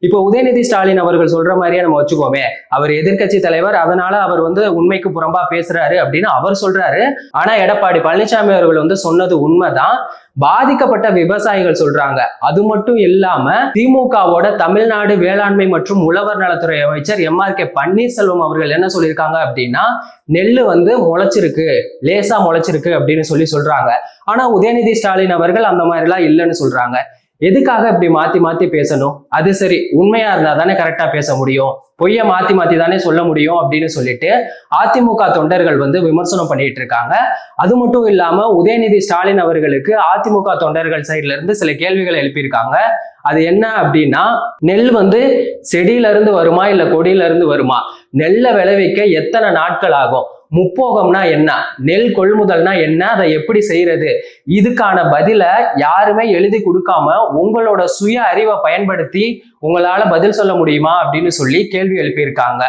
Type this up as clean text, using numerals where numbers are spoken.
இப்போ உதயநிதி ஸ்டாலின் அவர்கள் சொல்ற மாதிரியே நம்ம வச்சுக்கோமே, அவர் எதிர்க்கட்சி தலைவர், அதனால அவர் உண்மைக்கு புறம்பா பேசுறாரு அப்படின்னு அவர் சொல்றாரு. ஆனா எடப்பாடி பழனிசாமி அவர்கள் சொன்னது உண்மைதான். பாதிக்கப்பட்ட விவசாயிகள் சொல்றாங்க. அது மட்டும் இல்லாம திமுகவோட தமிழ்நாடு வேளாண்மை மற்றும் உழவர் நலத்துறை அமைச்சர் MRK பன்னீர்செல்வம் அவர்கள் என்ன சொல்லியிருக்காங்க அப்படின்னா, நெல்லு முளைச்சிருக்கு, லேசா முளைச்சிருக்கு அப்படின்னு சொல்றாங்க. ஆனா உதயநிதி ஸ்டாலின் அவர்கள் அந்த மாதிரி எல்லாம் இல்லைன்னு சொல்றாங்க. எதுக்காக இப்படி மாத்தி மாத்தி பேசணும்? அது சரி, உண்மையா இருந்தா தானே கரெக்டா பேச முடியும், பொய்ய மாத்தி மாத்தி தானே சொல்ல முடியும் அப்படின்னு சொல்லிட்டு அதிமுக தொண்டர்கள் விமர்சனம் பண்ணிட்டு இருக்காங்க. அது மட்டும் இல்லாம உதயநிதி ஸ்டாலின் அவர்களுக்கு அதிமுக தொண்டர்கள் சைட்ல இருந்து சில கேள்விகளை எழுப்பியிருக்காங்க. அது என்ன அப்படின்னா, நெல் செடியில இருந்து வருமா இல்ல கொடியில இருந்து வருமா, நெல்லை விளைவிக்க எத்தனை நாட்கள் ஆகும், முப்போகம்னா என்ன, நெல் கொள்முதல்னா என்ன, அதை எப்படி செய்யறது, இதுக்கான பதில யாருமே எழுதி கொடுக்காம உங்களோட சுய அறிவை பயன்படுத்தி உங்களால பதில் சொல்ல முடியுமா அப்படின்னு சொல்லி கேள்வி எழுப்பியிருக்காங்க.